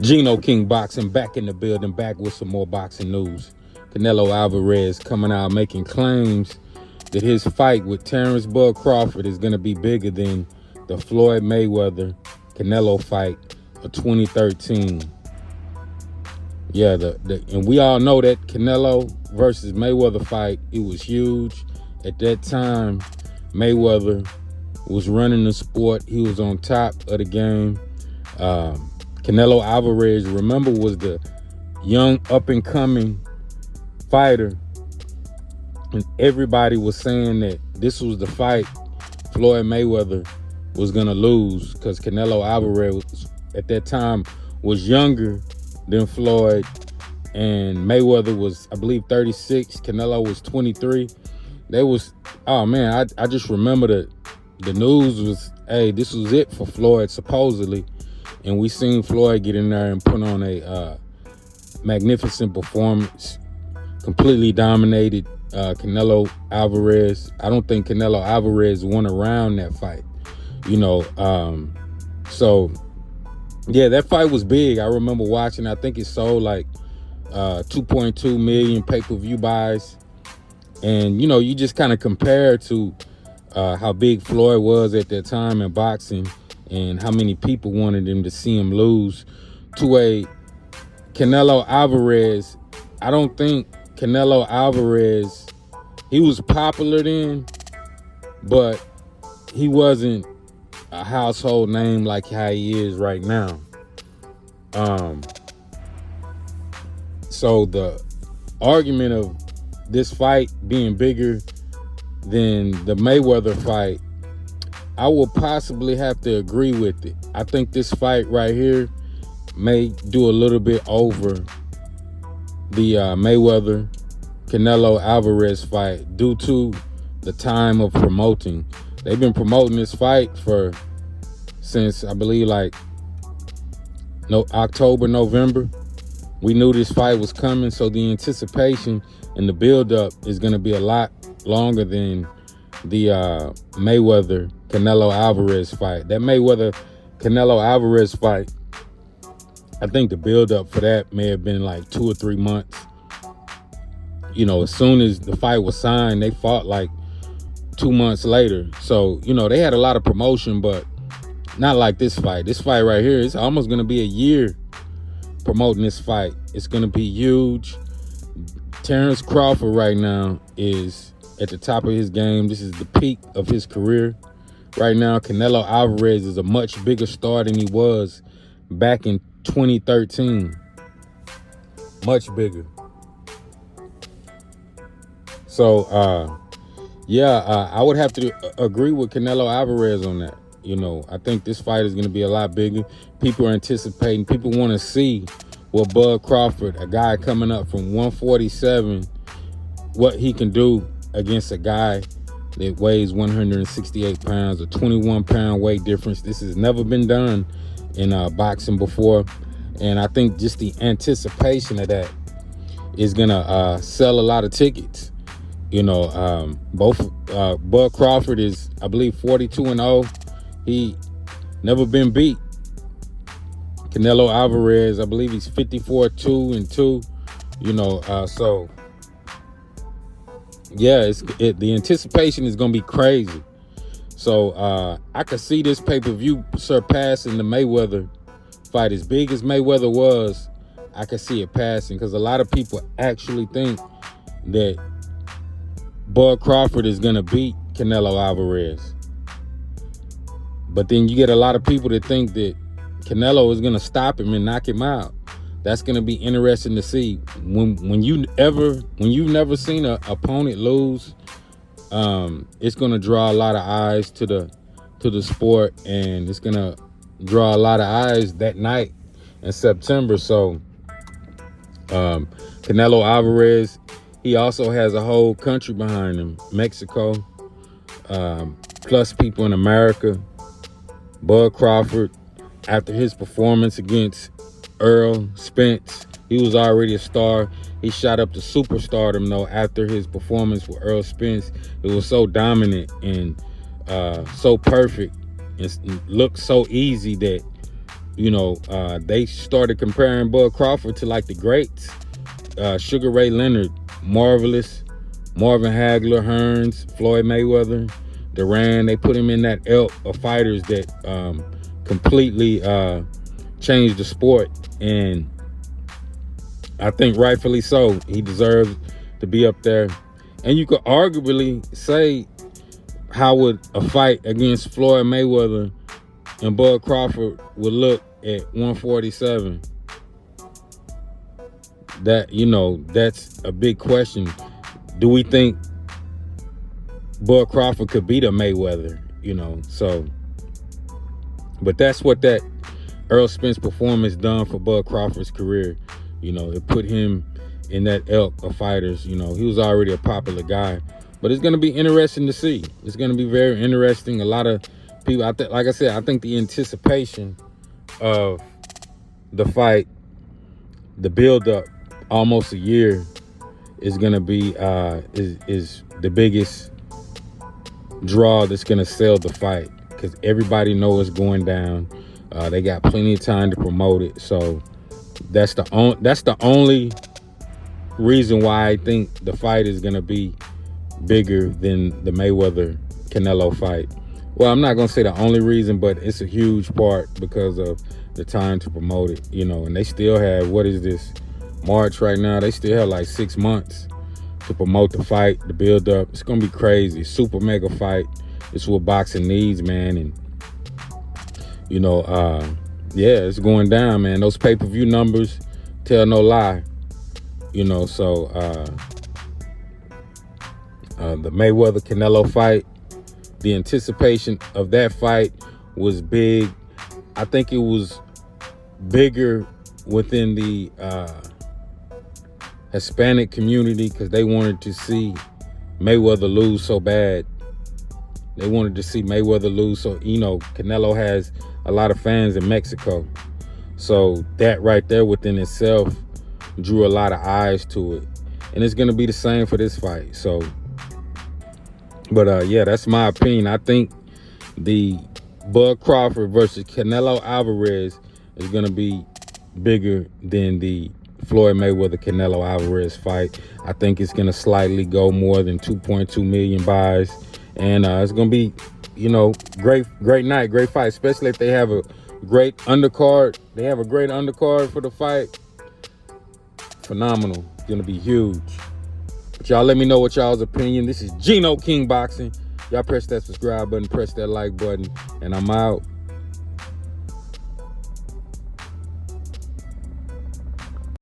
Geno King Boxing back in the building, back with some more boxing news. Canelo Alvarez coming out making claims that his fight with Terrence Bud Crawford is going to be bigger than the Floyd Mayweather Canelo fight of 2013. Yeah, and we all know that Canelo versus Mayweather fight, it was huge. At that time, Mayweather was running the sport. He was on top of the game. Canelo Alvarez, remember, was the young up-and-coming fighter. And everybody was saying that this was the fight Floyd Mayweather was going to lose because Canelo Alvarez at that time was younger than Floyd. And Mayweather was, I believe, 36. Canelo was 23. Oh, man, I just remember the news was, hey, this was it for Floyd, supposedly. And we seen Floyd get in there and put on a magnificent performance, completely dominated Canelo Alvarez. I don't think Canelo Alvarez won around that fight, so yeah, that fight was big. I remember watching. I think it sold like 2.2 million pay-per-view buys. And, you just kind of compare to how big Floyd was at that time in boxing and how many people wanted him to see him lose to a Canelo Alvarez. I don't think Canelo Alvarez, he was popular then, but he wasn't a household name like how he is right now. So the argument of this fight being bigger than the Mayweather fight, I will possibly have to agree with it. I think this fight right here may do a little bit over the Mayweather Canelo Alvarez fight due to the time of promoting. They've been promoting this fight since I believe October, November. We knew this fight was coming, so the anticipation and the build-up is going to be a lot longer than the Mayweather Canelo Alvarez fight. That Mayweather Canelo Alvarez fight, I think the build-up for that may have been like 2 or 3 months. As soon as the fight was signed, they fought like 2 months later. So, they had a lot of promotion, but not like this fight. This fight right here, it's almost going to be a year promoting this fight. It's going to be huge. Terrence Crawford right now is at the top of his game. This is the peak of his career. Right now, Canelo Alvarez is a much bigger star than he was back in 2013. Much bigger. So, I would have to agree with Canelo Alvarez on that. I think this fight is going to be a lot bigger. People are anticipating. People want to see what Bud Crawford, a guy coming up from 147, what he can do against a guy that weighs 168 pounds, a 21-pound weight difference. This has never been done in boxing before. And I think just the anticipation of that is going to sell a lot of tickets. Both Bud Crawford is, I believe, 42-0. He never been beat. Canelo Alvarez, I believe he's 54-2-2. So yeah, the anticipation is gonna be crazy. So I could see this pay-per-view surpassing the Mayweather fight. As big as Mayweather was, I could see it passing because a lot of people actually think that Bud Crawford is gonna beat Canelo Alvarez. But then you get a lot of people that think that Canelo is going to stop him and knock him out. That's going to be interesting to see. When you've never seen an opponent lose, it's going to draw a lot of eyes to the sport, and it's going to draw a lot of eyes that night in September. So Canelo Alvarez, he also has a whole country behind him, Mexico, plus people in America. Bud Crawford, after his performance against Earl Spence, he was already a star. He shot up to superstardom, though, after his performance with Earl Spence. It was so dominant and so perfect. It looked so easy that They started comparing Bud Crawford to like the greats, Sugar Ray Leonard, Marvelous, Marvin Hagler, Hearns, Floyd Mayweather, Duran. They put him in that ilk of fighters that completely changed the sport, and I think rightfully so. He deserves to be up there. And you could arguably say, how would a fight against Floyd Mayweather and Bud Crawford would look at 147? That's a big question. Do we think Bud Crawford could beat a Mayweather? But that's what that Earl Spence performance done for Bud Crawford's career. It put him in that ilk of fighters. He was already a popular guy, but it's going to be interesting to see. It's going to be very interesting. A lot of people, like I said, I think the anticipation of the fight, the build-up, almost a year, is going to be is the biggest draw that's going to sell the fight, because everybody knows it's going down. They got plenty of time to promote it, so that's the only reason why I think the fight is going to be bigger than the Mayweather Canelo fight. Well, I'm not going to say the only reason, but it's a huge part because of the time to promote it, and they still have, what is this, March right now? They still have like 6 months to promote the fight, the build up. It's going to be crazy. Super mega fight. It's what boxing needs, man. And, yeah, it's going down, man. Those pay-per-view numbers tell no lie. So the Mayweather-Canelo fight, the anticipation of that fight was big. I think it was bigger within the Hispanic community, because they wanted to see Mayweather lose so bad. They wanted to see Mayweather lose. So, Canelo has a lot of fans in Mexico. So that right there within itself drew a lot of eyes to it. And it's going to be the same for this fight. So, but yeah, that's my opinion. I think the Bud Crawford versus Canelo Alvarez is going to be bigger than the Floyd Mayweather Canelo Alvarez fight. I think it's going to slightly go more than 2.2 million buys. And it's going to be, great night, great fight, especially if they have a great undercard. They have a great undercard for the fight. Phenomenal. It's going to be huge. But y'all let me know what y'all's opinion. This is Gino King Boxing. Y'all press that subscribe button, press that like button, and I'm out.